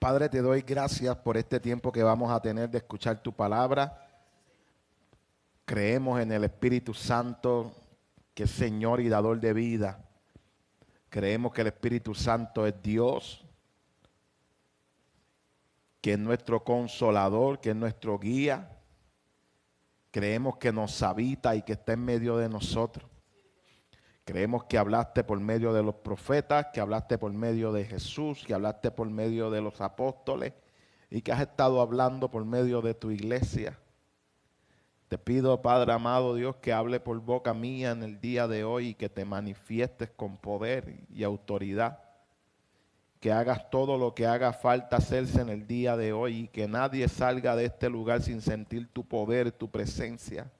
Padre, te doy gracias por este tiempo que vamos a tener de escuchar tu palabra. Creemos en el Espíritu Santo, que es Señor y dador de vida. Creemos que el Espíritu Santo es Dios, que es nuestro consolador, que es nuestro guía. Creemos que nos habita y que está en medio de nosotros. Creemos que hablaste por medio de los profetas, que hablaste por medio de Jesús, que hablaste por medio de los apóstoles y que has estado hablando por medio de tu iglesia. Te pido, Padre amado Dios, que hable por boca mía en el día de hoy y que te manifiestes con poder y autoridad. Que hagas todo lo que haga falta hacerse en el día de hoy y que nadie salga de este lugar sin sentir tu poder, tu presencia.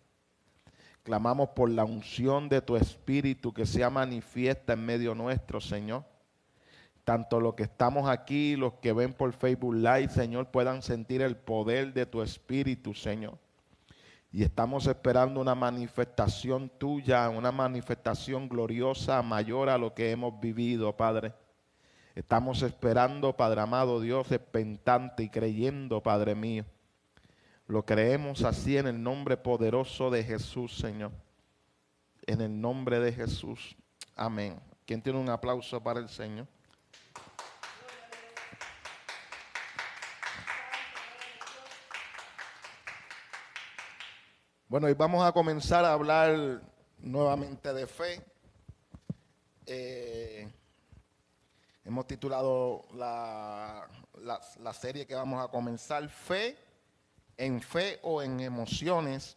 Clamamos por la unción de tu Espíritu que sea manifiesta en medio nuestro, Señor. Tanto los que estamos aquí, los que ven por Facebook Live, Señor, puedan sentir el poder de tu Espíritu, Señor. Y estamos esperando una manifestación tuya, una manifestación gloriosa, mayor a lo que hemos vivido, Padre. Estamos esperando, Padre amado Dios, expectante y creyendo, Padre mío. Lo creemos así en el nombre poderoso de Jesús, Señor. En el nombre de Jesús. Amén. ¿Quién tiene un aplauso para el Señor? Bueno, hoy vamos a comenzar a hablar nuevamente de fe. Hemos titulado la serie que vamos a comenzar, Fe, en fe o en emociones.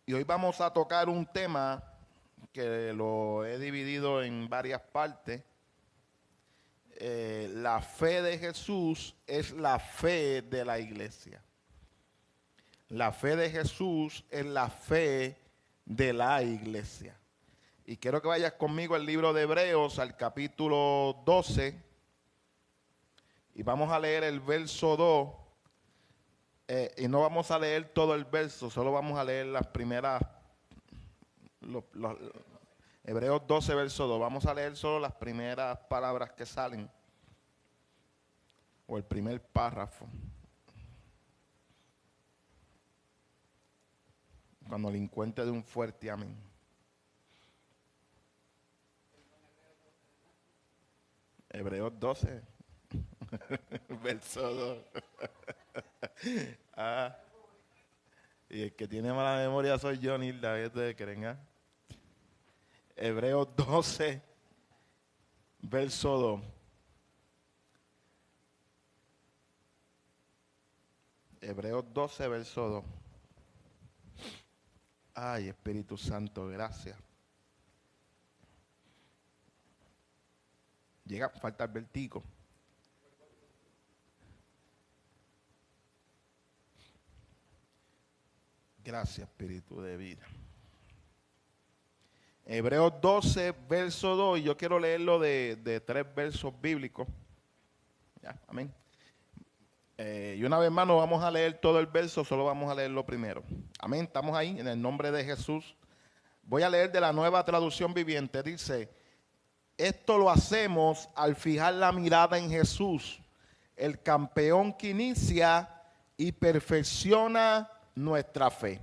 Y hoy vamos a tocar un tema que lo he dividido en varias partes. La fe de Jesús es la fe de la iglesia. La fe de Jesús es la fe de la iglesia. Y quiero que vayas conmigo al libro de Hebreos, al capítulo 12. Y vamos a leer el verso 2. Y no vamos a leer todo el verso, solo vamos a leer las primeras. Hebreos 12, verso 2. Vamos a leer solo las primeras palabras que salen. O el primer párrafo. Cuando le encuentre de un fuerte amén. Hebreos 12, verso 2. Y el que tiene mala memoria soy yo, Nilda, ¿qué ustedes creen? Hebreos 12, verso 2. Hebreos 12, verso 2. Ay, Espíritu Santo, gracias. Falta el vertigo. Gracias, Espíritu de vida. Hebreos 12, verso 2, y yo quiero leerlo de 3 versos bíblicos. Ya, amén. Y una vez más no vamos a leer todo el verso, solo vamos a leer lo primero. Amén, estamos ahí, en el nombre de Jesús. Voy a leer de la Nueva Traducción Viviente. Dice: esto lo hacemos al fijar la mirada en Jesús, el campeón que inicia y perfecciona nuestra fe.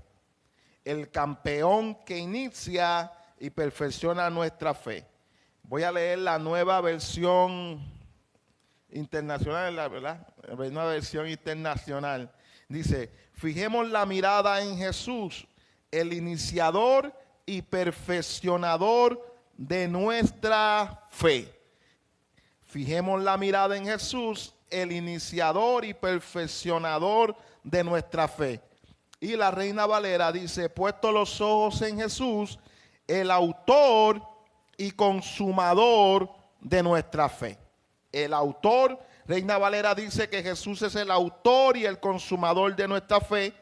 El campeón que inicia y perfecciona nuestra fe. Voy a leer la nueva versión internacional, ¿verdad? Una versión internacional. Dice: fijemos la mirada en Jesús, el iniciador y perfeccionador de nuestra fe. Fijemos la mirada en Jesús, el iniciador y perfeccionador de nuestra fe. Y la Reina Valera dice: puesto los ojos en Jesús, el autor y consumador de nuestra fe. El autor, Reina Valera dice que Jesús es el autor y el consumador de nuestra fe.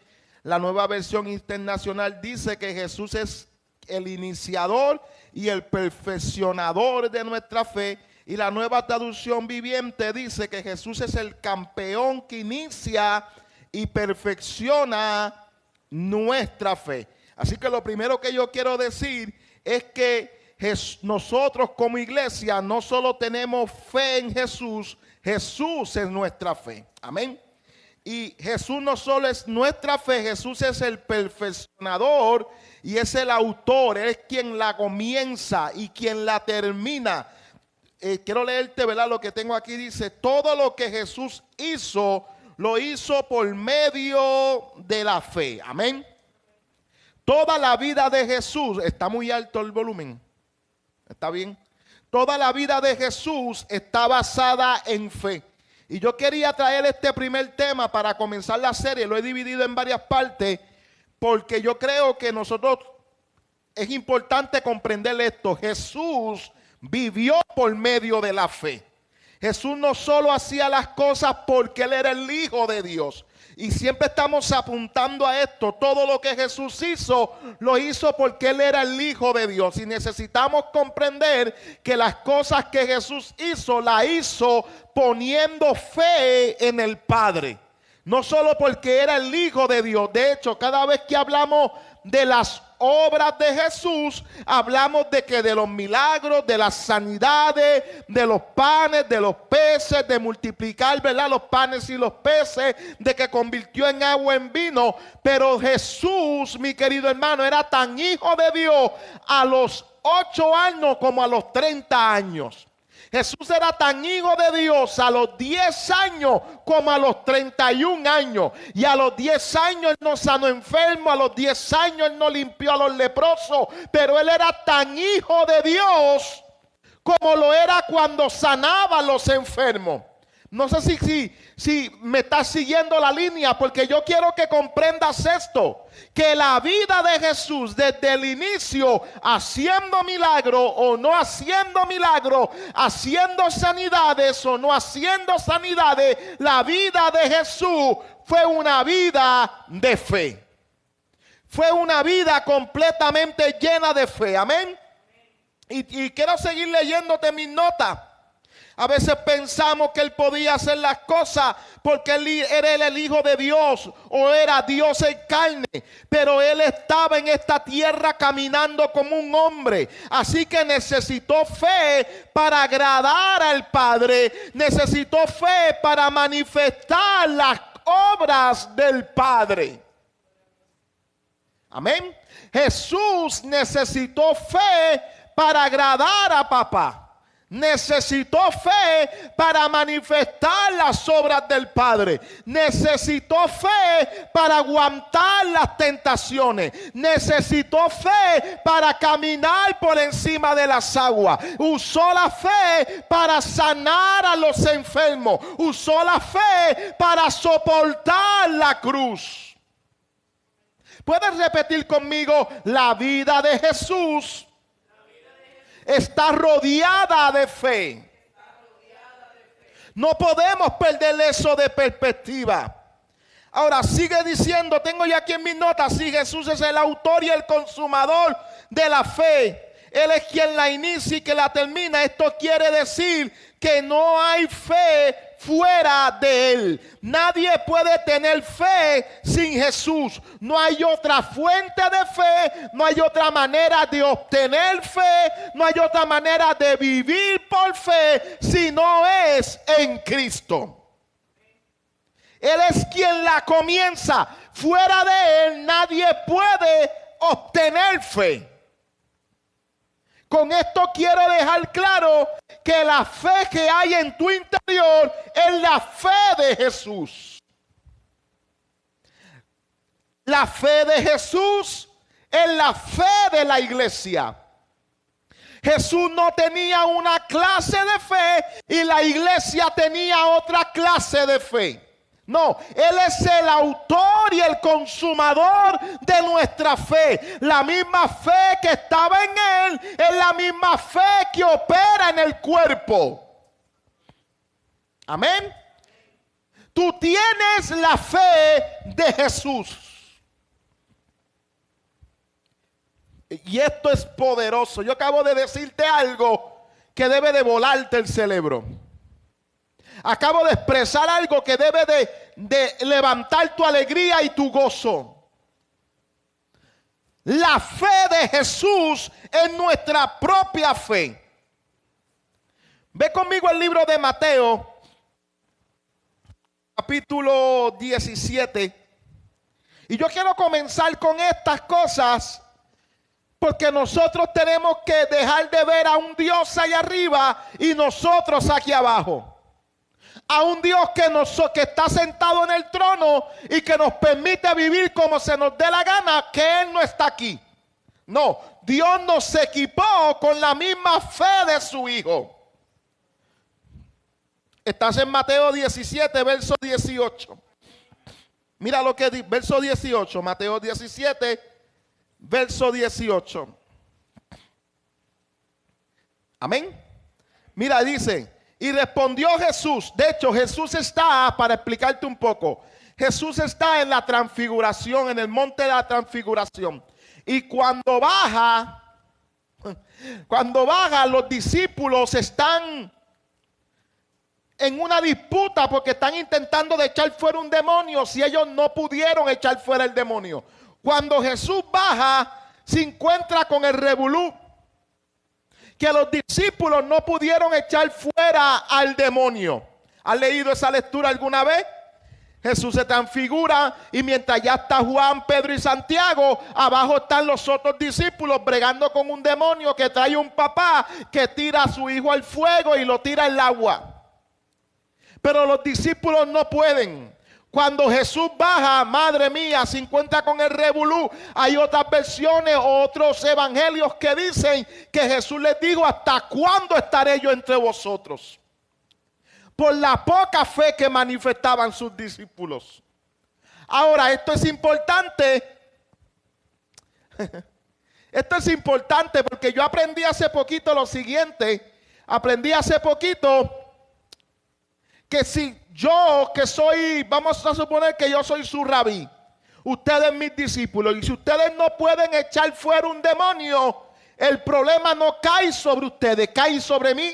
La Nueva Versión Internacional dice que Jesús es el iniciador y el perfeccionador de nuestra fe. Y la Nueva Traducción Viviente dice que Jesús es el campeón que inicia y perfecciona nuestra fe. Así que lo primero que yo quiero decir es que nosotros como iglesia no solo tenemos fe en Jesús, Jesús es nuestra fe. Amén. Y Jesús no solo es nuestra fe, Jesús es el perfeccionador y es el autor, es quien la comienza y quien la termina. Quiero leerte, ¿verdad? Lo que tengo aquí dice, todo lo que Jesús hizo, lo hizo por medio de la fe. Amén. Toda la vida de Jesús, está muy alto el volumen, ¿está bien? Toda la vida de Jesús está basada en fe. Y yo quería traer este primer tema para comenzar la serie. Lo he dividido en varias partes porque yo creo que nosotros es importante comprender esto. Jesús vivió por medio de la fe. Jesús no solo hacía las cosas porque Él era el Hijo de Dios. Y siempre estamos apuntando a esto. Todo lo que Jesús hizo, lo hizo porque Él era el Hijo de Dios. Y necesitamos comprender que las cosas que Jesús hizo, las hizo poniendo fe en el Padre. No solo porque era el Hijo de Dios. De hecho, cada vez que hablamos de las obras de Jesús, hablamos de que de los milagros, de las sanidades, de los panes, de los peces, de multiplicar, ¿verdad? Los panes y los peces, de que convirtió en agua en vino. Pero Jesús, mi querido hermano, era tan hijo de Dios a los 8 años como a los 30 años. Jesús era tan hijo de Dios a los 10 años como a los 31 años. Y a los 10 años Él no sanó enfermo, a los 10 años Él no limpió a los leprosos. Pero Él era tan hijo de Dios como lo era cuando sanaba a los enfermos. No sé si me estás siguiendo la línea, porque yo quiero que comprendas esto, que la vida de Jesús desde el inicio, haciendo milagro o no haciendo milagro, haciendo sanidades o no haciendo sanidades, la vida de Jesús fue una vida de fe. Fue una vida completamente llena de fe, amén. Y quiero seguir leyéndote mis notas. A veces pensamos que Él podía hacer las cosas porque Él era el Hijo de Dios o era Dios en carne. Pero Él estaba en esta tierra caminando como un hombre. Así que necesitó fe para agradar al Padre. Necesitó fe para manifestar las obras del Padre. Amén. Jesús necesitó fe para agradar a papá. Necesitó fe para manifestar las obras del Padre. Necesitó fe para aguantar las tentaciones. Necesitó fe para caminar por encima de las aguas. Usó la fe para sanar a los enfermos. Usó la fe para soportar la cruz. ¿Puedes repetir conmigo? La vida de Jesús está rodeada de fe. No podemos perder eso de perspectiva. Ahora sigue diciendo, tengo ya aquí en mis notas, si Jesús es el autor y el consumador de la fe, Él es quien la inicia y que la termina. Esto quiere decir que no hay fe fuera de Él. Nadie puede tener fe sin Jesús. No hay otra fuente de fe, no hay otra manera de obtener fe, no hay otra manera de vivir por fe si no es en Cristo. Él es quien la comienza. Fuera de Él nadie puede obtener fe. Con esto quiero dejar claro que la fe que hay en tu interior es la fe de Jesús. La fe de Jesús es la fe de la iglesia. Jesús no tenía una clase de fe y la iglesia tenía otra clase de fe. No, Él es el autor y el consumador de nuestra fe. La misma fe que estaba en Él es la misma fe que opera en el cuerpo. Amén. Tú tienes la fe de Jesús. Y esto es poderoso. Yo acabo de decirte algo que debe de volarte el cerebro. Acabo de expresar algo que debe de levantar tu alegría y tu gozo. la fe de Jesús en nuestra propia fe. Ve conmigo el libro de Mateo, capítulo 17. Y yo quiero comenzar con estas cosas porque nosotros tenemos que dejar de ver a un Dios allá arriba y nosotros aquí abajo. A un Dios que está sentado en el trono y que nos permite vivir como se nos dé la gana, que Él no está aquí. No, Dios nos equipó con la misma fe de su Hijo. Estás en Mateo 17, verso 18. Mira lo que dice, verso 18, Mateo 17, verso 18. Amén. Mira, dice, y respondió Jesús. De hecho, Jesús está, para explicarte un poco, Jesús está en la transfiguración, en el monte de la transfiguración. Y cuando baja, los discípulos están en una disputa porque están intentando de echar fuera un demonio si ellos no pudieron echar fuera el demonio. Cuando Jesús baja, se encuentra con el revolú, que los discípulos no pudieron echar fuera al demonio. ¿Has leído esa lectura alguna vez? Jesús se transfigura y mientras ya está Juan, Pedro y Santiago, abajo están los otros discípulos bregando con un demonio que trae un papá que tira a su hijo al fuego y lo tira al agua. Pero los discípulos no pueden. Cuando Jesús baja, madre mía, se encuentra con el revolú. Hay otras versiones, otros evangelios que dicen que Jesús les dijo: ¿hasta cuándo estaré yo entre vosotros? Por la poca fe que manifestaban sus discípulos. Ahora, esto es importante. Esto es importante porque yo aprendí hace poquito lo siguiente. Aprendí hace poquito que si yo, que soy, vamos a suponer que yo soy su rabí, ustedes mis discípulos, y si ustedes no pueden echar fuera un demonio, el problema no cae sobre ustedes, cae sobre mí.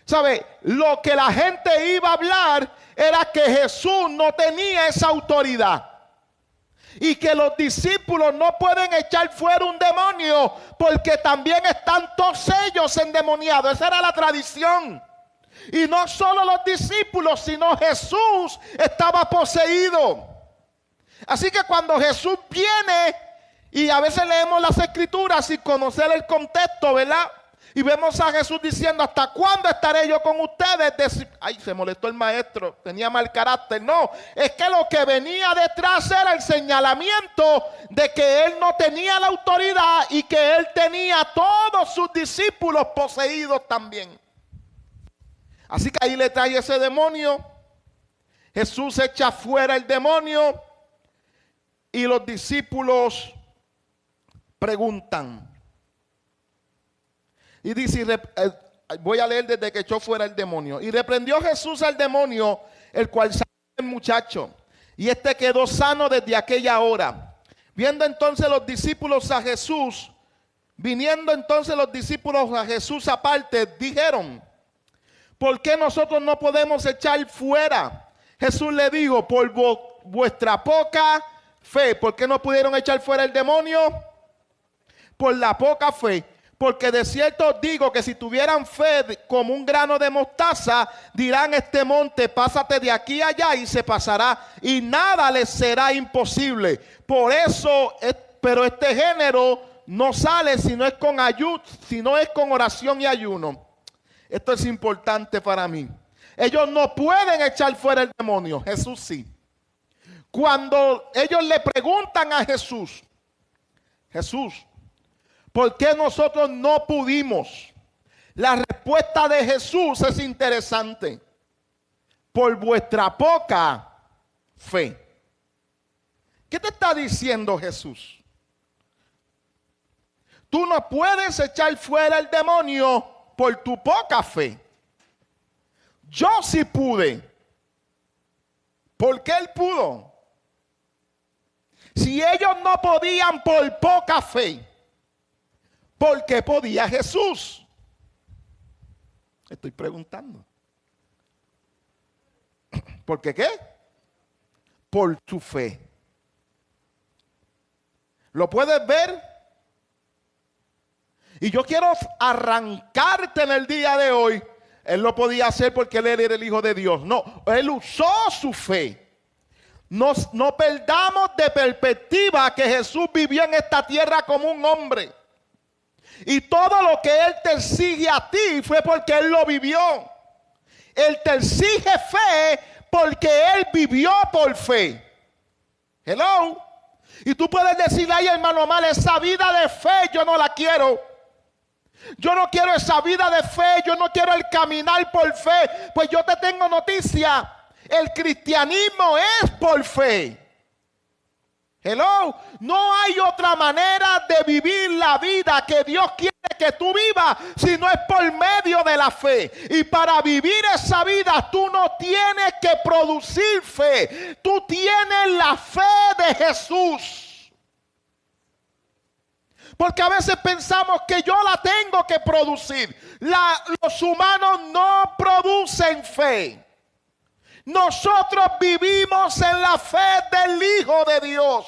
¿Sabe? Lo que la gente iba a hablar era que Jesús no tenía esa autoridad y que los discípulos no pueden echar fuera un demonio porque también están todos ellos endemoniados. Esa era la tradición. Y no solo los discípulos, sino Jesús estaba poseído. Así que cuando Jesús viene, y a veces leemos las escrituras sin conocer el contexto, ¿verdad? Y vemos a Jesús diciendo: ¿hasta cuándo estaré yo con ustedes? Ay, se molestó el maestro, tenía mal carácter. No, es que lo que venía detrás era el señalamiento de que él no tenía la autoridad y que él tenía a todos sus discípulos poseídos también. Así que ahí le trae ese demonio. Jesús echa fuera el demonio y los discípulos preguntan. Y dice, voy a leer desde que echó fuera el demonio. Y reprendió Jesús al demonio, el cual salió del muchacho. Y este quedó sano desde aquella hora. Viendo entonces los discípulos a Jesús, viniendo entonces los discípulos a Jesús aparte, dijeron: ¿por qué nosotros no podemos echar fuera? Jesús le dijo: por vuestra poca fe. ¿Por qué no pudieron echar fuera el demonio? Por la poca fe. Porque de cierto os digo que si tuvieran fe como un grano de mostaza, dirán este monte: pásate de aquí a allá, y se pasará, y nada les será imposible. Por eso, pero este género no sale si no es con ayuno, si no es con oración y ayuno. Esto es importante para mí. Ellos no pueden echar fuera el demonio, Jesús sí. Cuando ellos le preguntan a Jesús: Jesús, ¿por qué nosotros no pudimos? La respuesta de Jesús es interesante: por vuestra poca fe. ¿Qué te está diciendo Jesús? Tú no puedes echar fuera el demonio por tu poca fe. Yo sí pude. ¿Por qué él pudo? Si ellos no podían por poca fe, ¿por qué podía Jesús? Estoy preguntando. ¿Por qué qué? Por tu fe. ¿Lo puedes ver? Y yo quiero arrancarte en el día de hoy. Él lo podía hacer porque él era el Hijo de Dios. No, él usó su fe. No perdamos de perspectiva que Jesús vivió en esta tierra como un hombre. Y todo lo que Él te exige a ti fue porque Él lo vivió. Él te exige fe porque Él vivió por fe. Hello. Y tú puedes decirle, ay hermano Omar, esa vida de fe yo no la quiero. Yo no quiero esa vida de fe, yo no quiero el caminar por fe. Pues yo te tengo noticia. El cristianismo es por fe. Hello. No hay otra manera de vivir la vida que Dios quiere que tú vivas si no es por medio de la fe. Y para vivir esa vida tú no tienes que producir fe. Tú tienes la fe de Jesús. Porque a veces pensamos que yo la tengo que producir. Los humanos no producen fe. Nosotros vivimos en la fe del Hijo de Dios.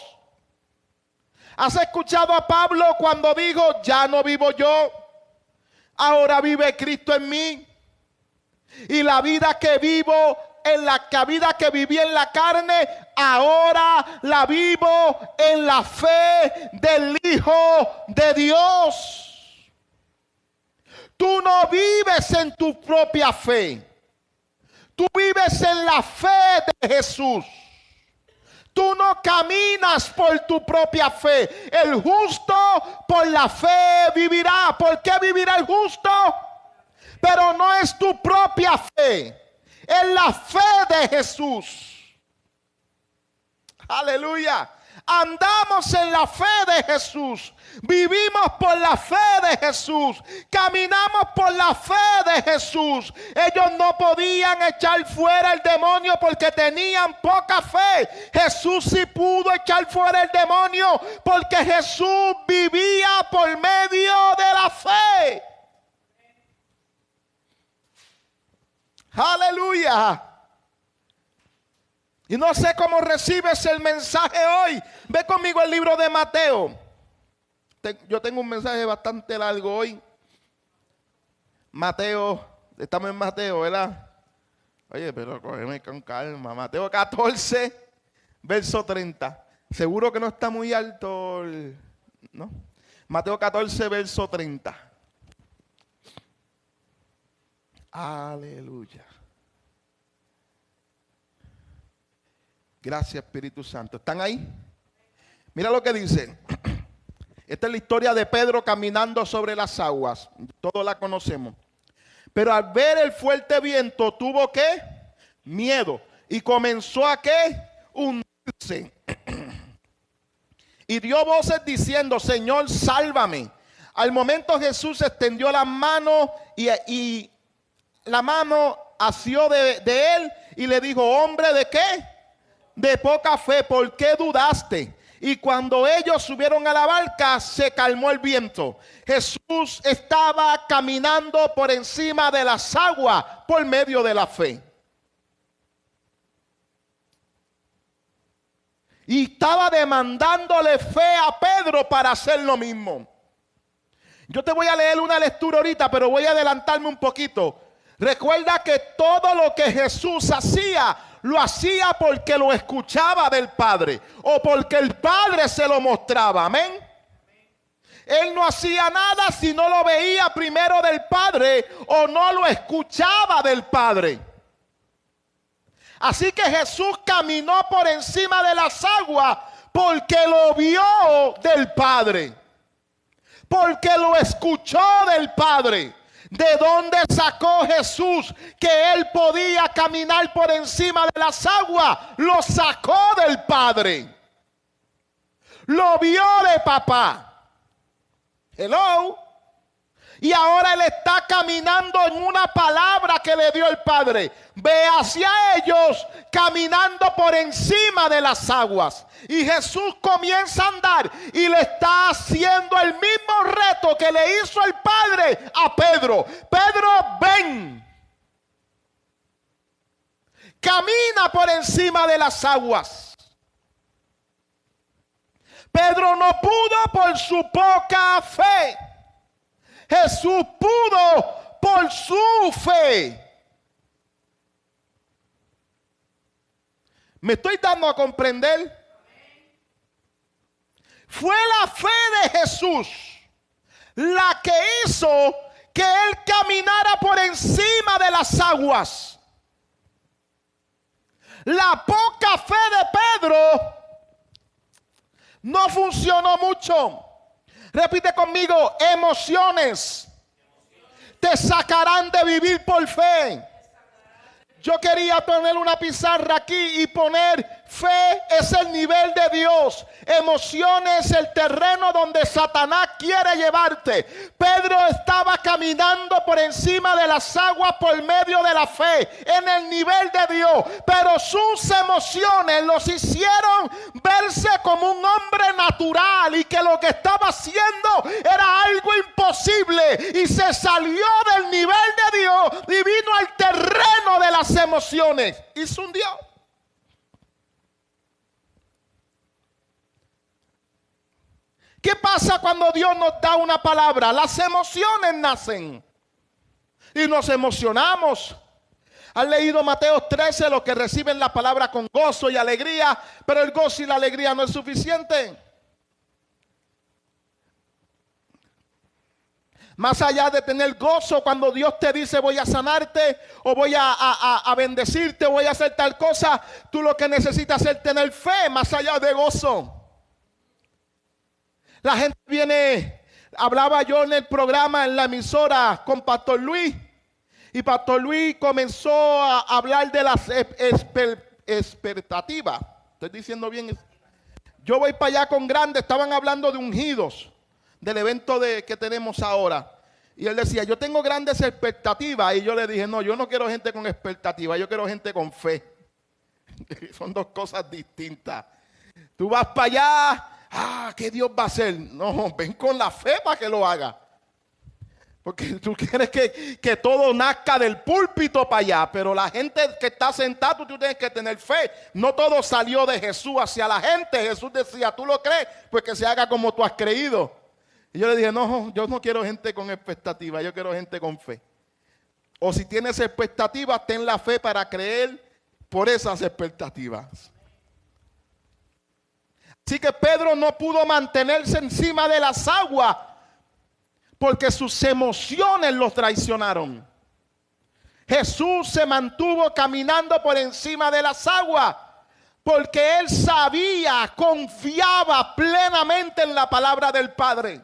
¿Has escuchado a Pablo cuando dijo, ya no vivo yo, ahora vive Cristo en mí? Y la vida que vivo, vida que viví en la carne, ahora la vivo en la fe del Hijo de Dios. Tú no vives en tu propia fe. Tú vives en la fe de Jesús. Tú no caminas por tu propia fe. El justo por la fe vivirá. ¿Por qué vivirá el justo? Pero no es tu propia fe. Es la fe de Jesús. Aleluya. Andamos en la fe de Jesús. Vivimos por la fe de Jesús. Caminamos por la fe de Jesús. Ellos no podían echar fuera el demonio porque tenían poca fe. Jesús sí pudo echar fuera el demonio porque Jesús vivía por medio de la fe. Aleluya. Y no sé cómo recibes el mensaje hoy. Ve conmigo el libro de Mateo. Yo tengo un mensaje bastante largo hoy. Mateo, estamos en Mateo, ¿verdad? Oye, pero cógeme con calma. Mateo 14, verso 30. Seguro que no está muy alto, ¿no? Mateo 14, verso 30. Aleluya. Gracias, Espíritu Santo. ¿Están ahí? Mira lo que dice. Esta es la historia de Pedro caminando sobre las aguas. Todos la conocemos. Pero al ver el fuerte viento, tuvo ¿qué? Miedo. Y comenzó a ¿qué? Hundirse. Y dio voces diciendo, Señor, sálvame. Al momento Jesús extendió la mano y la mano asió de él y le dijo, hombre, ¿de qué? De poca fe, ¿por qué dudaste? Y cuando ellos subieron a la barca, se calmó el viento. Jesús estaba caminando por encima de las aguas por medio de la fe. Y estaba demandándole fe a Pedro para hacer lo mismo. Yo te voy a leer una lectura ahorita, pero voy a adelantarme un poquito. Recuerda que todo lo que Jesús hacía, lo hacía porque lo escuchaba del Padre o porque el Padre se lo mostraba. Amén. Él no hacía nada si no lo veía primero del Padre o no lo escuchaba del Padre. Así que Jesús caminó por encima de las aguas porque lo vio del Padre, porque lo escuchó del Padre. ¿De dónde sacó Jesús que él podía caminar por encima de las aguas? Lo sacó del Padre. Lo vio de papá. Hello. Y ahora él está caminando en una palabra que le dio el Padre. Ve hacia ellos caminando por encima de las aguas. Y Jesús comienza a andar y le está haciendo el mismo reto que le hizo el Padre a Pedro. Pedro, ven. Camina por encima de las aguas. Pedro no pudo por su poca fe. Jesús pudo por su fe. ¿Me estoy dando a comprender? Fue la fe de Jesús la que hizo que él caminara por encima de las aguas. La poca fe de Pedro no funcionó mucho. Repite conmigo: emociones te sacarán de vivir por fe. Yo quería poner una pizarra aquí y poner: fe es el nivel de Dios, emociones el terreno donde Satanás quiere llevarte. Pedro estaba caminando por encima de las aguas por medio de la fe, en el nivel de Dios, pero sus emociones los hicieron verse como un hombre natural y que lo que estaba haciendo era algo imposible, y se salió del nivel de Dios y vino al terreno de las emociones y se hundió. ¿Qué pasa cuando Dios nos da una palabra? Las emociones nacen y nos emocionamos. ¿Han leído Mateo 13? Los que reciben la palabra con gozo y alegría, pero el gozo y la alegría no es suficiente. Más allá de tener gozo cuando Dios te dice: voy a sanarte, o voy a bendecirte, o voy a hacer tal cosa, tú lo que necesitas es tener fe, más allá de gozo. La gente viene, hablaba yo en el programa, en la emisora, con Pastor Luis, y Pastor Luis comenzó a hablar de las expectativas. ¿Estoy diciendo bien? Yo voy para allá con Grande, estaban hablando de ungidos, del evento que tenemos ahora. Y él decía: yo tengo grandes expectativas. Y yo le dije: no, yo no quiero gente con expectativas, yo quiero gente con fe. Son dos cosas distintas. Tú vas para allá, ¿qué Dios va a hacer? No, ven con la fe para que lo haga. Porque tú quieres que todo nazca del púlpito para allá. Pero la gente que está sentada, tú tienes que tener fe. No todo salió de Jesús hacia la gente. Jesús decía: ¿tú lo crees? Pues que se haga como tú has creído. Y yo le dije: no, yo no quiero gente con expectativa, yo quiero gente con fe. O si tienes expectativas, ten la fe para creer por esas expectativas. Así que Pedro no pudo mantenerse encima de las aguas porque sus emociones los traicionaron. Jesús se mantuvo caminando por encima de las aguas porque él sabía, confiaba plenamente en la palabra del Padre.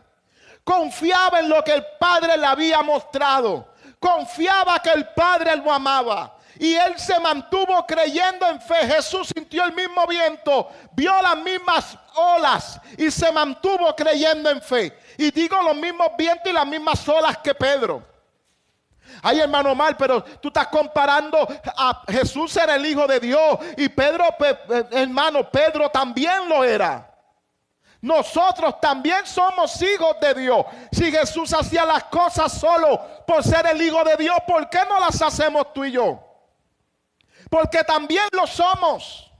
Confiaba en lo que el Padre le había mostrado. Confiaba que el Padre lo amaba. Y él se mantuvo creyendo en fe. Jesús sintió el mismo viento, vio las mismas olas y se mantuvo creyendo en fe. Y digo los mismos vientos y las mismas olas que Pedro. Ay, hermano Omar, pero tú estás comparando a Jesús, era el Hijo de Dios, y Pedro, hermano, Pedro también lo era. Nosotros también somos hijos de Dios. Si Jesús hacía las cosas solo por ser el Hijo de Dios, ¿por qué no las hacemos tú y yo? Porque también lo somos.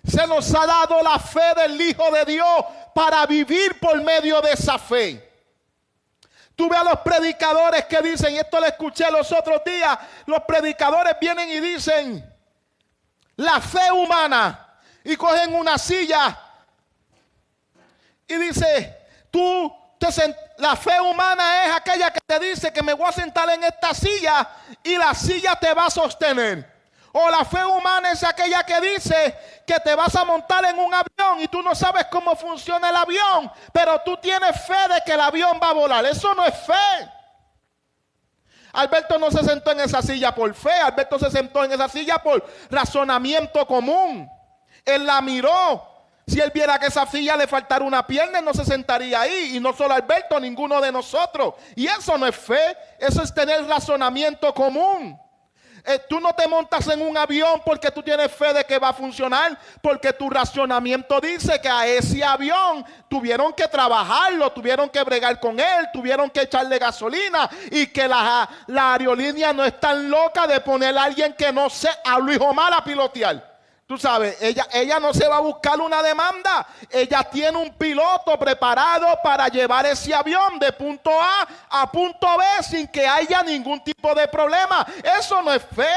Se nos ha dado la fe del Hijo de Dios para vivir por medio de esa fe. Tú ves a los predicadores que dicen, y esto lo escuché los otros días, los predicadores vienen y dicen, la fe humana, y cogen una silla y dice, la fe humana es aquella que te dice que me voy a sentar en esta silla y la silla te va a sostener. O la fe humana es aquella que dice que te vas a montar en un avión y tú no sabes cómo funciona el avión, pero tú tienes fe de que el avión va a volar. Eso no es fe. Alberto no se sentó en esa silla por fe. Alberto se sentó en esa silla por razonamiento común. Él la miró. Si él viera que esa silla le faltara una pierna, él no se sentaría ahí. Y no solo Alberto, ninguno de nosotros. Y eso no es fe. Eso es tener razonamiento común. Tú no te montas en un avión porque tú tienes fe de que va a funcionar, porque tu racionamiento dice que a ese avión tuvieron que trabajarlo, tuvieron que bregar con él, tuvieron que echarle gasolina, y que la aerolínea no es tan loca de poner a alguien que no sé, a Luis Omar a pilotear. Tú sabes, ella no se va a buscar una demanda. Ella tiene un piloto preparado para llevar ese avión de punto A punto B sin que haya ningún tipo de problema. Eso no es fe.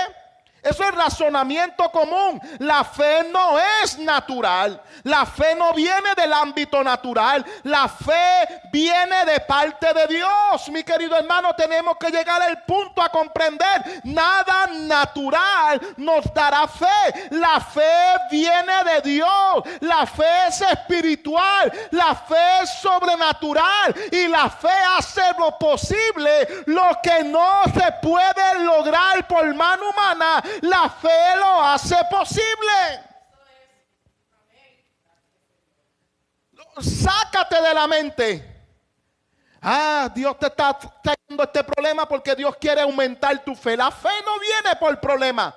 Eso es razonamiento común. La fe no es natural. La fe no viene del ámbito natural. La fe viene de parte de Dios. Mi querido hermano, tenemos que llegar al punto a comprender. Nada natural nos dará fe. La fe viene de Dios. La fe es espiritual. La fe es sobrenatural. Y la fe hace lo posible. Lo que no se puede lograr por mano humana, la fe lo hace posible. Sácate de la mente. Dios te está trayendo este problema porque Dios quiere aumentar tu fe. La fe no viene por problema.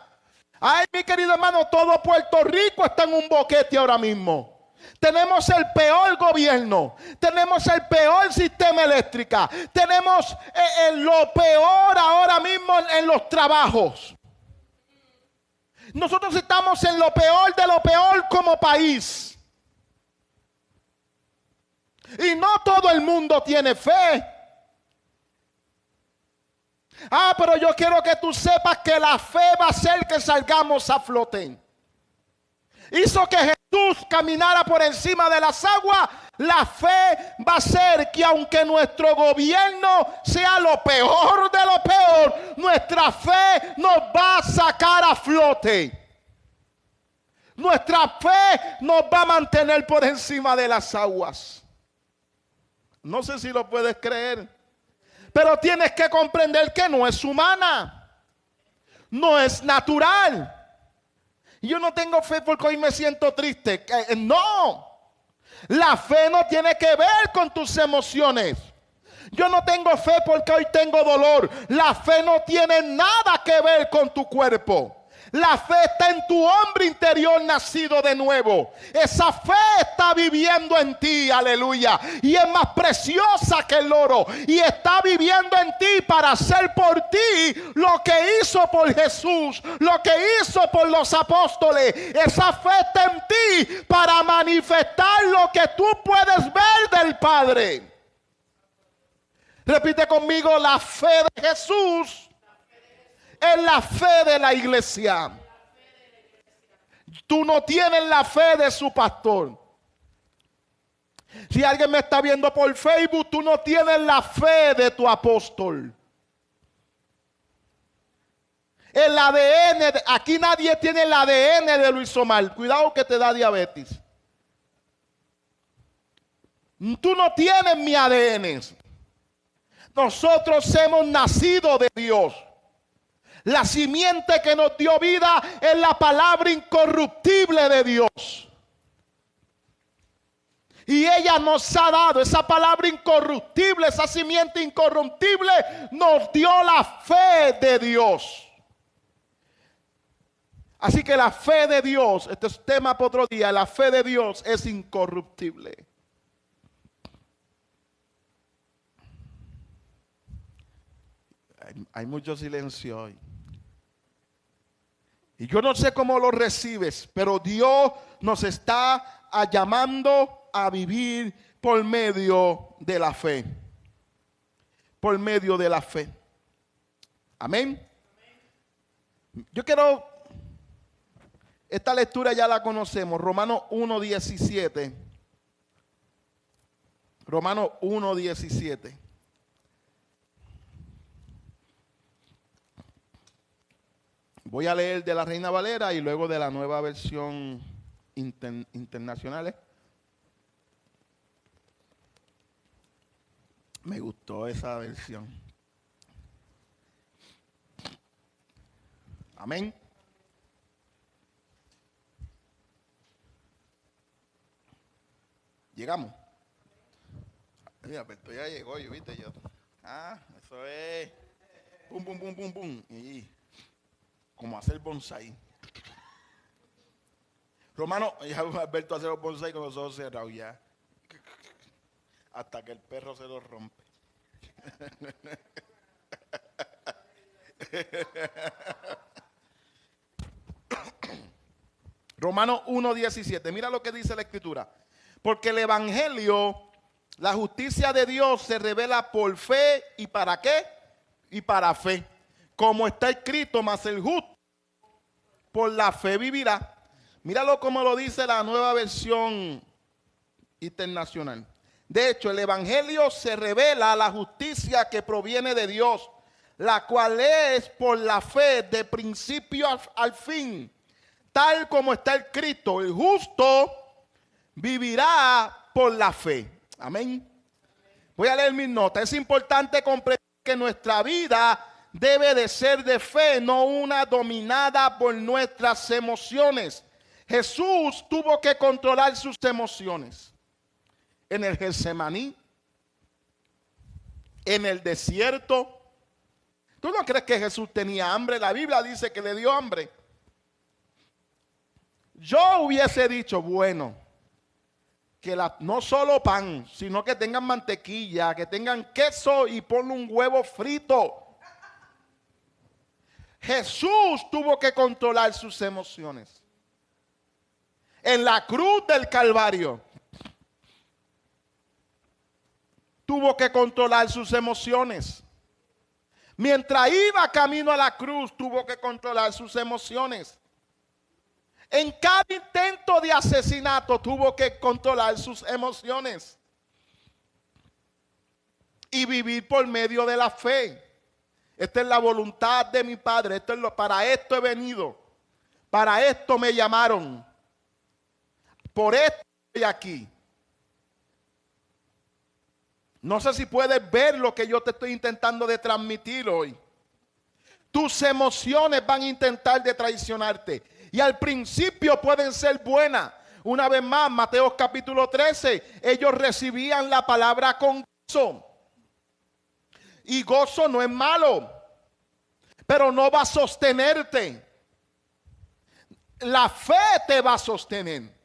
Mi querido hermano, todo Puerto Rico está en un boquete ahora mismo. Tenemos el peor gobierno, tenemos el peor sistema eléctrico, tenemos lo peor ahora mismo en los trabajos. Nosotros estamos en lo peor de lo peor como país. Y no todo el mundo tiene fe. Pero yo quiero que tú sepas que la fe va a hacer que salgamos a flote. Hizo que Jesús caminara por encima de las aguas. La fe va a hacer que aunque nuestro gobierno sea lo peor de lo peor, nuestra fe nos va a sacar a flote. Nuestra fe nos va a mantener por encima de las aguas. No sé si lo puedes creer, pero tienes que comprender que no es humana, no es natural. Yo no tengo fe porque hoy me siento triste. No, la fe no tiene que ver con tus emociones. Yo no tengo fe porque hoy tengo dolor. La fe no tiene nada que ver con tu cuerpo. La fe está en tu hombre interior nacido de nuevo. Esa fe está viviendo en ti, aleluya. Y es más preciosa que el oro. Y está viviendo en ti para hacer por ti lo que hizo por Jesús, lo que hizo por los apóstoles. Esa fe está en ti para manifestar lo que tú puedes ver del Padre. Repite conmigo: la fe de Jesús es la fe de la iglesia. Tú no tienes la fe de su pastor. Si alguien me está viendo por Facebook, tú no tienes la fe de tu apóstol. El ADN, aquí nadie tiene el ADN de Luis Omar. Cuidado que te da diabetes. Tú no tienes mi ADN. Nosotros hemos nacido de Dios. La simiente que nos dio vida es la palabra incorruptible de Dios. Y ella nos ha dado esa palabra incorruptible, esa simiente incorruptible, nos dio la fe de Dios. Así que la fe de Dios, este es tema para otro día, la fe de Dios es incorruptible. Hay mucho silencio hoy. Y yo no sé cómo lo recibes, pero Dios nos está llamando a vivir por medio de la fe. Por medio de la fe. Amén. Yo quiero, esta lectura ya la conocemos, Romanos 1:17. Romanos 1:17. Voy a leer de la Reina Valera y luego de la nueva versión internacional. Me gustó esa versión. Amén. Llegamos. Mira, pero esto ya llegó, yo viste yo. Eso es. Pum, pum, pum, pum, pum. Y como hacer bonsai. Romano, ya Alberto hace los bonsai con los ojos cerrados ya. Hasta que el perro se los rompe. Romanos 1:17. Mira lo que dice la Escritura. Porque el Evangelio, la justicia de Dios se revela por fe. ¿Y para qué? Y para fe. Como está escrito, mas el justo por la fe vivirá. Míralo como lo dice la Nueva Versión Internacional. De hecho, el Evangelio se revela la justicia que proviene de Dios, la cual es por la fe de principio al fin, tal como está escrito, el justo vivirá por la fe. Amén. Voy a leer mis notas. Es importante comprender que nuestra vida debe de ser de fe, no una dominada por nuestras emociones. Jesús tuvo que controlar sus emociones. En el Getsemaní, en el desierto. ¿Tú no crees que Jesús tenía hambre? La Biblia dice que le dio hambre. Yo hubiese dicho, bueno, que no solo pan, sino que tengan mantequilla, que tengan queso y ponle un huevo frito. Jesús tuvo que controlar sus emociones. En la cruz del Calvario, tuvo que controlar sus emociones. Mientras iba camino a la cruz, tuvo que controlar sus emociones. En cada intento de asesinato, tuvo que controlar sus emociones. Y vivir por medio de la fe. Esta es la voluntad de mi Padre. Para esto he venido. Para esto me llamaron. Por esto estoy aquí. No sé si puedes ver lo que yo te estoy intentando de transmitir hoy. Tus emociones van a intentar de traicionarte. Y al principio pueden ser buenas. Una vez más, Mateo capítulo 13, ellos recibían la palabra con gozo. Y gozo no es malo, pero no va a sostenerte. La fe te va a sostener.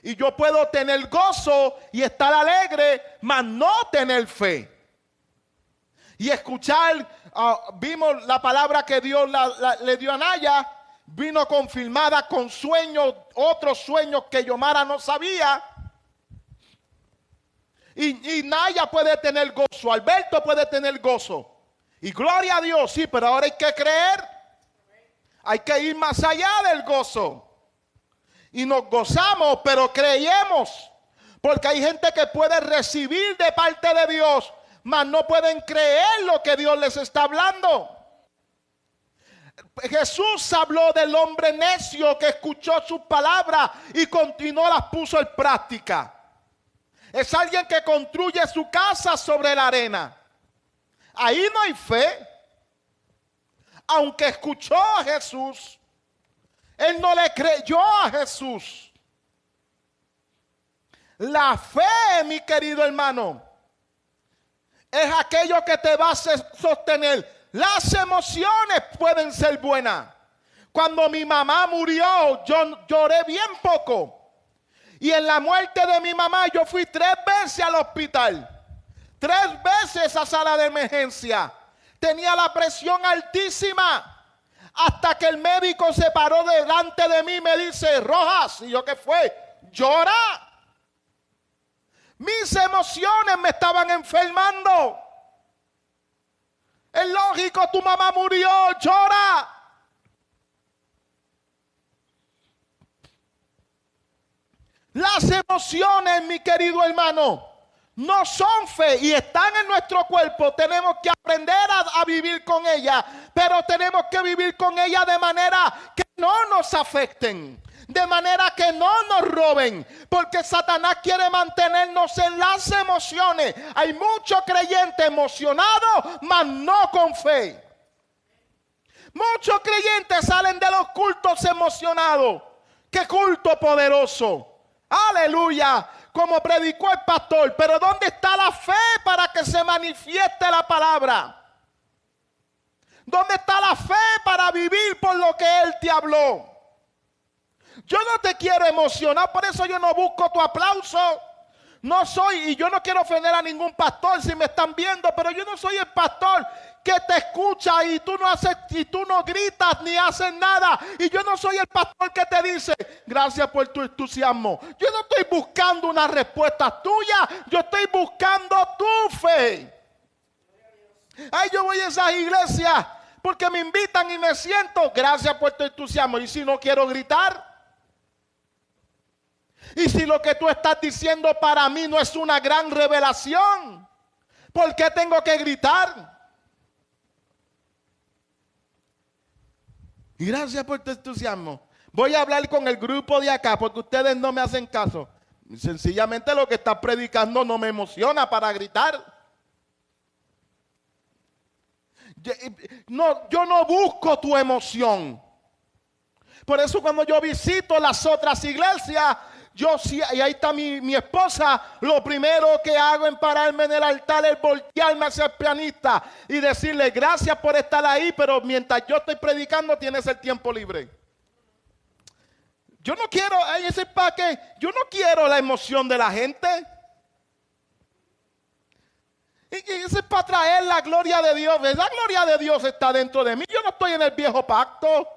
Y yo puedo tener gozo y estar alegre, mas no tener fe. Y escuchar, vimos la palabra que Dios le dio a Naya, vino confirmada con sueños, otros sueños que Yomara no sabía. Y Naya puede tener gozo, Alberto puede tener gozo. Y gloria a Dios, sí, pero ahora hay que creer. Hay que ir más allá del gozo. Y nos gozamos, pero creemos. Porque hay gente que puede recibir de parte de Dios, mas no pueden creer lo que Dios les está hablando. Jesús habló del hombre necio que escuchó sus palabras y continuó, las puso en práctica. Es alguien que construye su casa sobre la arena. Ahí no hay fe. Aunque escuchó a Jesús, él no le creyó a Jesús. La fe, mi querido hermano, es aquello que te va a sostener. Las emociones pueden ser buenas. Cuando mi mamá murió, yo lloré bien poco. Y en la muerte de mi mamá, yo fui 3 veces al hospital. 3 veces a sala de emergencia. Tenía la presión altísima. Hasta que el médico se paró delante de mí y me dice, Rojas, y yo, ¿qué fue? Llora. Mis emociones me estaban enfermando. Es lógico, tu mamá murió, llora. Las emociones, mi querido hermano, no son fe y están en nuestro cuerpo. Tenemos que aprender a vivir con ellas, pero tenemos que vivir con ellas de manera que no nos afecten, de manera que no nos roben, porque Satanás quiere mantenernos en las emociones. Hay muchos creyentes emocionados, mas no con fe. Muchos creyentes salen de los cultos emocionados. ¡Qué culto poderoso! ¡Aleluya! Como predicó el pastor, pero ¿dónde está la fe para que se manifieste la palabra? ¿Dónde está la fe para vivir por lo que Él te habló? Yo no te quiero emocionar, por eso yo no busco tu aplauso. No soy, y yo no quiero ofender a ningún pastor si me están viendo, pero yo no soy el pastor que te escucha y tú no haces, y tú no gritas ni haces nada. Y yo no soy el pastor que te dice, gracias por tu entusiasmo. Yo no estoy buscando una respuesta tuya, yo estoy buscando tu fe. Ay, yo voy a esas iglesias porque me invitan y me siento, gracias por tu entusiasmo. Y si no quiero gritar, y si lo que tú estás diciendo para mí no es una gran revelación, ¿por qué tengo que gritar? Y gracias por tu entusiasmo. Voy a hablar con el grupo de acá porque ustedes no me hacen caso. Sencillamente lo que estás predicando no me emociona para gritar. Yo no busco tu emoción. Por eso cuando yo visito las otras iglesias, y ahí está mi esposa, lo primero que hago en pararme en el altar es voltearme hacia el pianista y decirle gracias por estar ahí, pero mientras yo estoy predicando tienes el tiempo libre. Yo no quiero, yo no quiero la emoción de la gente. Y eso es para traer la gloria de Dios. La gloria de Dios está dentro de mí. Yo no estoy en el viejo pacto.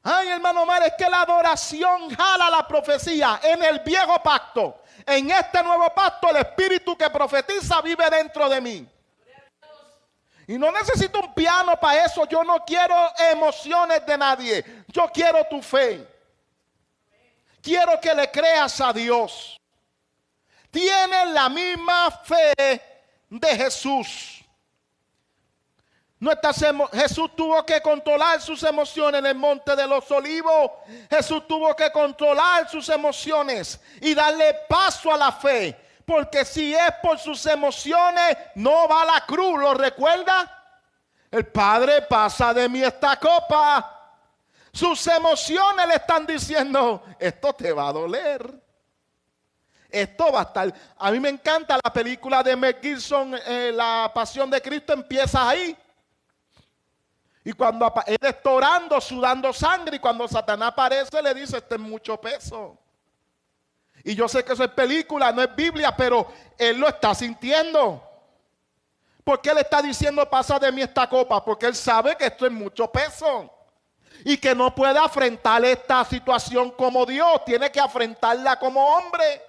Ay, hermano Omar, es que la adoración jala la profecía en el viejo pacto. En este nuevo pacto, el espíritu que profetiza vive dentro de mí. Y no necesito un piano para eso. Yo no quiero emociones de nadie. Yo quiero tu fe. Quiero que le creas a Dios. Tienes la misma fe de Jesús. Jesús tuvo que controlar sus emociones en el monte de los olivos. Jesús tuvo que controlar sus emociones y darle paso a la fe. Porque si es por sus emociones, no va a la cruz. ¿Lo recuerda? El Padre, pasa de mí esta copa. Sus emociones le están diciendo, esto te va a doler. Esto va a estar. A mí me encanta la película de Mel Gibson, La Pasión de Cristo, empieza ahí. Y cuando él está orando, sudando sangre, y cuando Satanás aparece le dice, este es mucho peso. Y yo sé que eso es película, no es Biblia, pero él lo está sintiendo. ¿Por qué le está diciendo pasa de mí esta copa? Porque él sabe que esto es mucho peso. Y que no puede afrontar esta situación como Dios, tiene que afrontarla como hombre.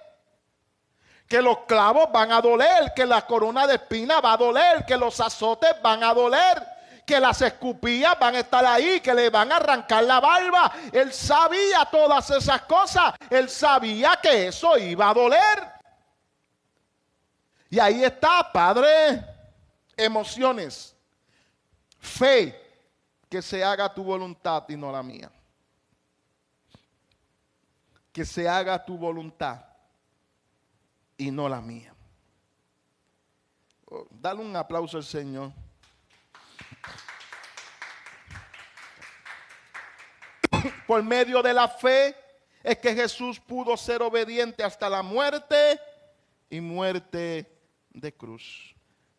Que los clavos van a doler, que la corona de espinas va a doler, que los azotes van a doler, que las escupillas van a estar ahí, que le van a arrancar la barba. Él sabía todas esas cosas. Él sabía que eso iba a doler. Y ahí está, Padre, emociones, fe, que se haga tu voluntad y no la mía. Que se haga tu voluntad y no la mía. Oh, dale un aplauso al Señor. Por medio de la fe es que Jesús pudo ser obediente hasta la muerte y muerte de cruz.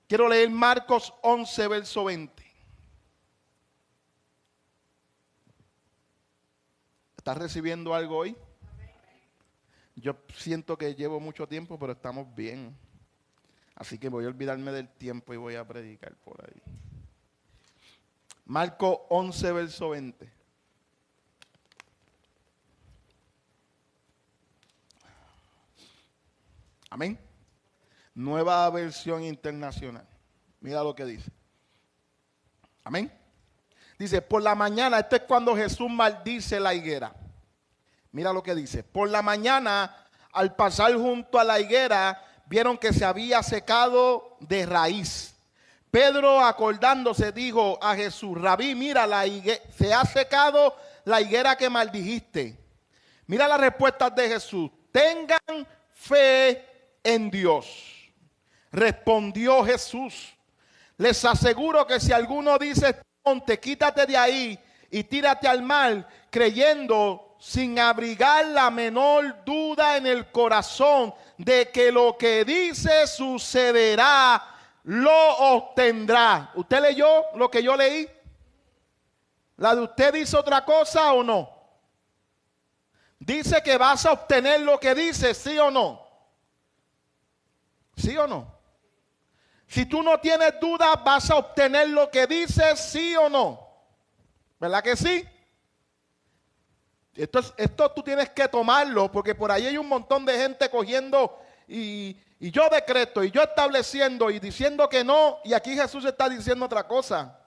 Quiero leer Marcos 11, verso 20. ¿Estás recibiendo algo hoy? Yo siento que llevo mucho tiempo, pero estamos bien. Así que voy a olvidarme del tiempo y voy a predicar por ahí. Marcos 11, verso 20. Amén. Nueva versión internacional. Mira lo que dice. Amén. Dice, por la mañana, esto es cuando Jesús maldice la higuera. Mira lo que dice. Por la mañana, al pasar junto a la higuera, vieron que se había secado de raíz. Pedro, acordándose, dijo a Jesús, Rabí, mira, se ha secado la higuera que maldijiste. Mira las respuestas de Jesús. Tengan fe en Dios. Respondió Jesús, les aseguro que si alguno dice, monte, quítate de ahí y tírate al mar, creyendo sin abrigar la menor duda en el corazón de que lo que dice sucederá, lo obtendrá. ¿Usted leyó lo que yo leí? ¿La de usted dice otra cosa o no? dice que vas a obtener lo que dice, ¿sí o no? ¿Sí o no? Si tú no tienes duda, vas a obtener lo que dices, ¿sí o no? ¿Verdad que sí? Esto tú tienes que tomarlo, porque por ahí hay un montón de gente cogiendo y yo decreto y yo estableciendo y diciendo que no, y aquí Jesús está diciendo otra cosa.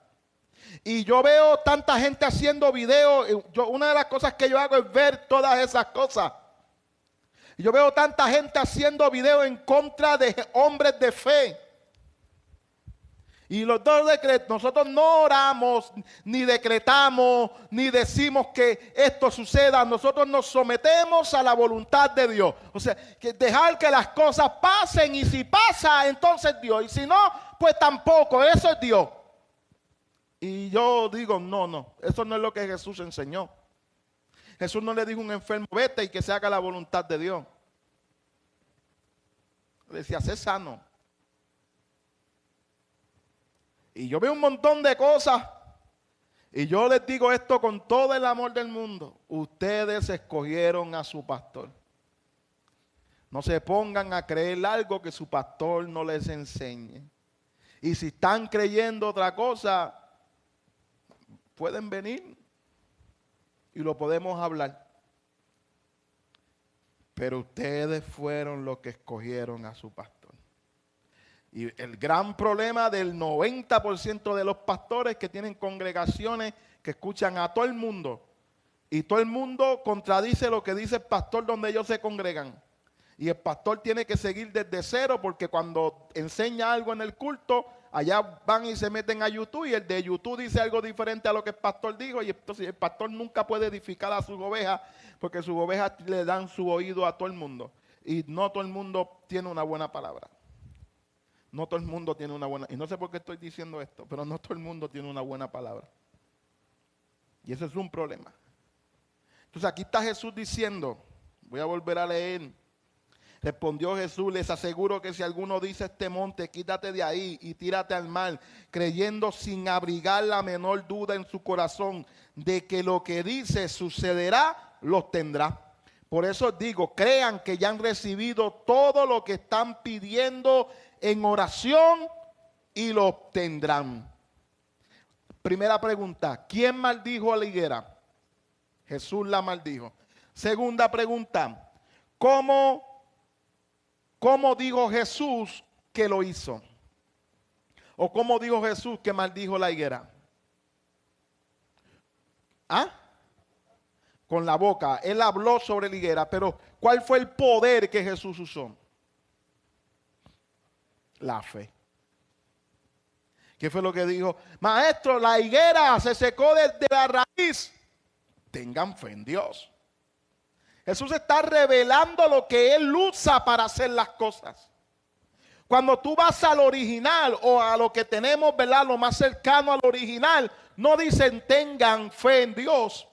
Y yo veo tanta gente haciendo videos. Una de las cosas que yo hago es ver todas esas cosas. Yo veo tanta gente haciendo videos en contra de hombres de fe. Y los dos decretos, nosotros no oramos, ni decretamos, ni decimos que esto suceda. Nosotros nos sometemos a la voluntad de Dios. O sea, que dejar que las cosas pasen, y si pasa, entonces Dios. Y si no, pues tampoco, eso es Dios. Y yo digo, no, eso no es lo que Jesús enseñó. Jesús no le dijo a un enfermo, vete y que se haga la voluntad de Dios. Le decía, sé sano. Y yo veo un montón de cosas. Y yo les digo esto con todo el amor del mundo. Ustedes escogieron a su pastor. No se pongan a creer algo que su pastor no les enseñe. Y si están creyendo otra cosa, pueden venir y lo podemos hablar. Pero ustedes fueron los que escogieron a su pastor. Y el gran problema del 90% de los pastores que tienen congregaciones que escuchan a todo el mundo. Y todo el mundo contradice lo que dice el pastor donde ellos se congregan. Y el pastor tiene que seguir desde cero, porque cuando enseña algo en el culto, allá van y se meten a YouTube, y el de YouTube dice algo diferente a lo que el pastor dijo, y entonces el pastor nunca puede edificar a sus ovejas, porque sus ovejas le dan su oído a todo el mundo, y no todo el mundo tiene una buena palabra. No todo el mundo tiene una buena, y no sé por qué estoy diciendo esto, pero no todo el mundo tiene una buena palabra. Y eso es un problema. Entonces aquí está Jesús diciendo, voy a volver a leer. Respondió Jesús, les aseguro que si alguno dice a este monte, quítate de ahí y tírate al mar, creyendo sin abrigar la menor duda en su corazón de que lo que dice sucederá, los tendrá. Por eso digo, crean que ya han recibido todo lo que están pidiendo en oración y lo obtendrán. Primera pregunta, ¿quién maldijo a la higuera? Jesús la maldijo. Segunda pregunta, ¿cómo dijo Jesús que lo hizo? ¿O cómo dijo Jesús que maldijo la higuera? ¿Ah? Con la boca. Él habló sobre la higuera, pero ¿cuál fue el poder que Jesús usó? La fe. ¿Qué fue lo que dijo? Maestro, la higuera se secó desde la raíz. Tengan fe en Dios. Jesús está revelando lo que Él usa para hacer las cosas. Cuando tú vas al original o a lo que tenemos, ¿verdad? Lo más cercano al original, no dicen tengan fe en Dios.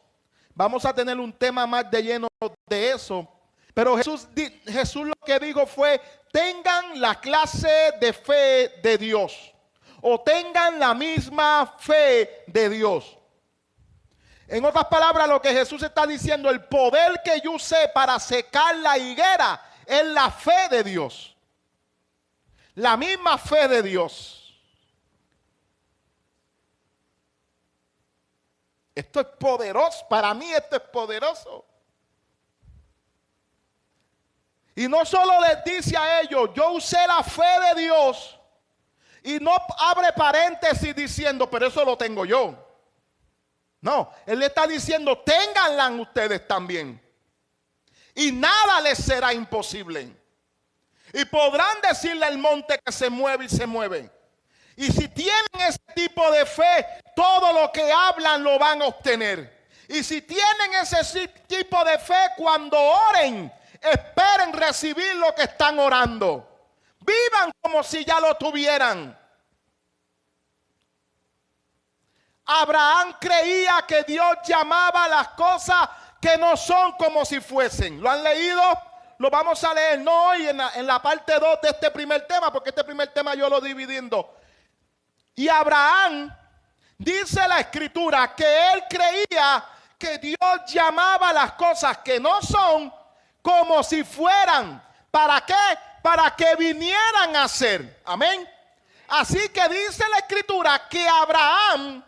Vamos a tener un tema más de lleno de eso. Pero Jesús lo que dijo fue, tengan la clase de fe de Dios. O tengan la misma fe de Dios. En otras palabras, lo que Jesús está diciendo, el poder que yo usé para secar la higuera es la fe de Dios. La misma fe de Dios. Esto es poderoso. Para mí esto es poderoso. Y no solo les dice a ellos, yo usé la fe de Dios. Y no abre paréntesis diciendo, pero eso lo tengo yo. No, Él le está diciendo, ténganla ustedes también. Y nada les será imposible. Y podrán decirle al monte que se mueve y se mueve. Y si tienen ese tipo de fe, todo lo que hablan lo van a obtener. Y si tienen ese tipo de fe, cuando oren, esperen recibir lo que están orando. Vivan como si ya lo tuvieran. Abraham creía que Dios llamaba las cosas que no son como si fuesen. ¿Lo han leído? Lo vamos a leer, no hoy en la parte 2 de este primer tema, porque este primer tema yo lo dividiendo. Y Abraham, dice la escritura, que él creía que Dios llamaba las cosas que no son como si fueran. ¿Para qué? Para que vinieran a ser. Amén. Así que dice la Escritura que Abraham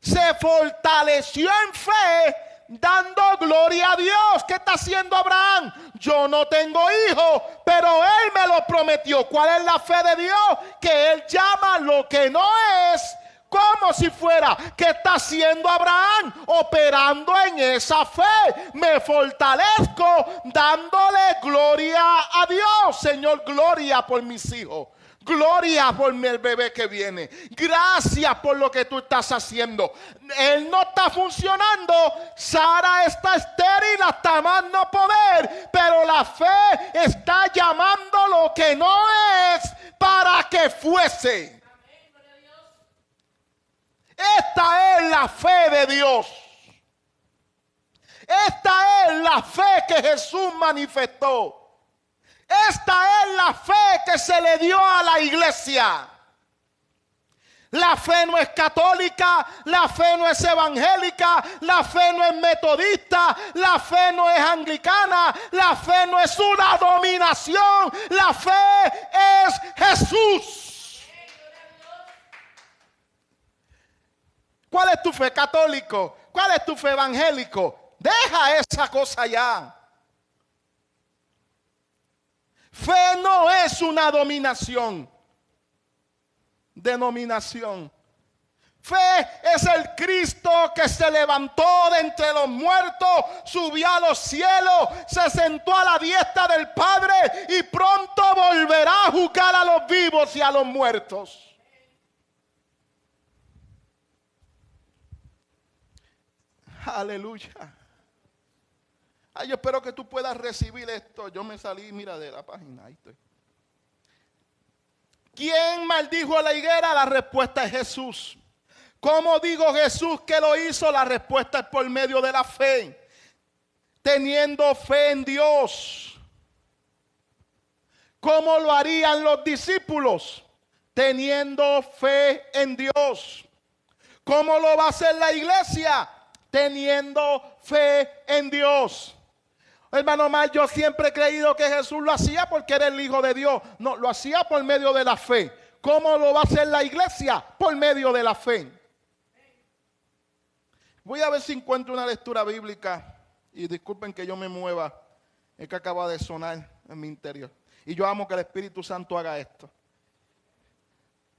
se fortaleció en fe dando gloria a Dios. ¿Qué está haciendo Abraham? Yo no tengo hijos, pero él me lo prometió. ¿Cuál es la fe de Dios? Que él llama lo que no es como si fuera. ¿Qué está haciendo Abraham? Operando en esa fe. Me fortalezco dándole gloria a Dios. Señor, gloria por mis hijos. Gloria por el bebé que viene. Gracias por lo que tú estás haciendo. Él no está funcionando. Sara está estéril hasta más no poder. Pero la fe está llamando lo que no es para que fuese. Esta es la fe de Dios. Esta es la fe que Jesús manifestó. Esta es la fe que se le dio a la iglesia. La fe no es católica, la fe no es evangélica, la fe no es metodista, la fe no es anglicana, la fe no es una dominación, la fe es Jesús. ¿Cuál es tu fe, católico? ¿Cuál es tu fe, evangélico? Deja esa cosa ya. Fe no es una denominación. Fe es el Cristo que se levantó de entre los muertos, subió a los cielos, se sentó a la diestra del Padre y pronto volverá a juzgar a los vivos y a los muertos. Aleluya. Ay, yo espero que tú puedas recibir esto. Yo me salí, mira, de la página. Ahí estoy. ¿Quién maldijo a la higuera? La respuesta es Jesús. ¿Cómo digo Jesús que lo hizo? La respuesta es por medio de la fe. Teniendo fe en Dios. ¿Cómo lo harían los discípulos? Teniendo fe en Dios. ¿Cómo lo va a hacer la iglesia? Teniendo fe en Dios. Hermano Omar, yo siempre he creído que Jesús lo hacía porque era el Hijo de Dios. No, lo hacía por medio de la fe. ¿Cómo lo va a hacer la iglesia? Por medio de la fe. Voy a ver si encuentro una lectura bíblica. Y disculpen que yo me mueva. Es que acaba de sonar en mi interior. Y yo amo que el Espíritu Santo haga esto.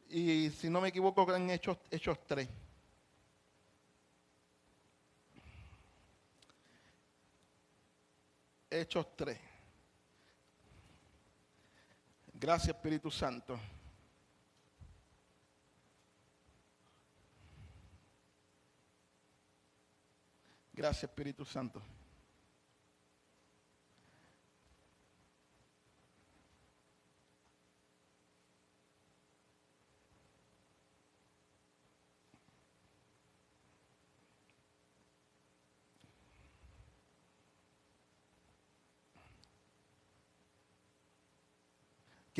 Y si no me equivoco, en Hechos 3. Hechos 3. Gracias, Espíritu Santo. Gracias, Espíritu Santo.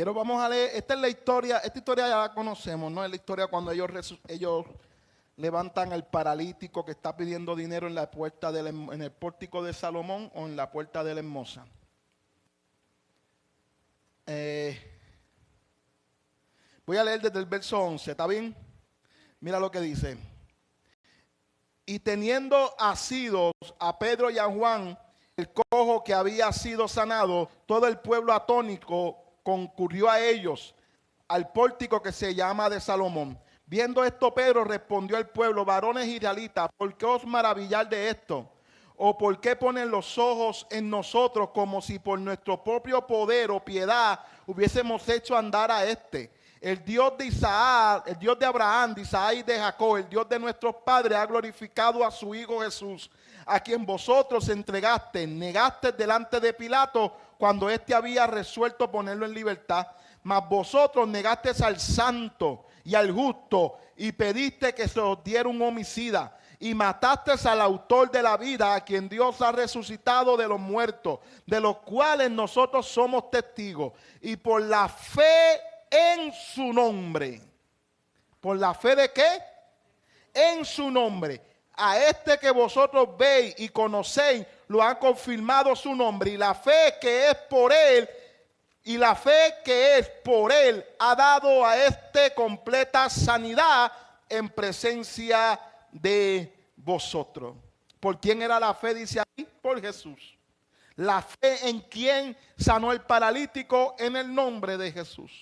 Vamos a leer, esta es la historia ya la conocemos, ¿no? Es la historia cuando ellos levantan al paralítico que está pidiendo dinero en la puerta en el pórtico de Salomón o en la puerta de la hermosa. Voy a leer desde el verso 11, ¿está bien? Mira lo que dice. Y teniendo asidos a Pedro y a Juan, el cojo que había sido sanado, todo el pueblo atónico concurrió a ellos, al pórtico que se llama de Salomón. Viendo esto, Pedro respondió al pueblo: varones israelitas, ¿por qué os maravilláis de esto? ¿O por qué ponen los ojos en nosotros como si por nuestro propio poder o piedad hubiésemos hecho andar a este? El Dios de Isaac, el Dios de Abraham, de Isaac y de Jacob, el Dios de nuestros padres, ha glorificado a su Hijo Jesús, a quien vosotros negaste delante de Pilato cuando éste había resuelto ponerlo en libertad. Mas vosotros negasteis al santo y al justo y pediste que se os diera un homicida. Y matasteis al autor de la vida, a quien Dios ha resucitado de los muertos, de los cuales nosotros somos testigos. Y por la fe en su nombre. ¿Por la fe de qué? En su nombre. a este que vosotros veis y conocéis, lo han confirmado su nombre, y la fe que es por él, ha dado a este completa sanidad en presencia de vosotros. ¿Por quién era la fe? Dice ahí, por Jesús. La fe en quien sanó el paralítico en el nombre de Jesús.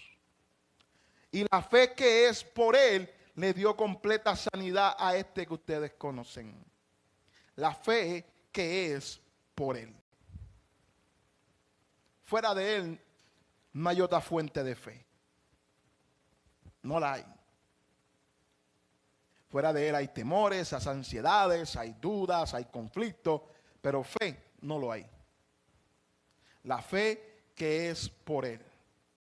Y la fe que es por él le dio completa sanidad a este que ustedes conocen. La fe que es por él. Fuera de él no hay otra fuente de fe. No la hay. Fuera de él hay temores, hay ansiedades, hay dudas, hay conflictos, pero fe no lo hay. La fe que es por él.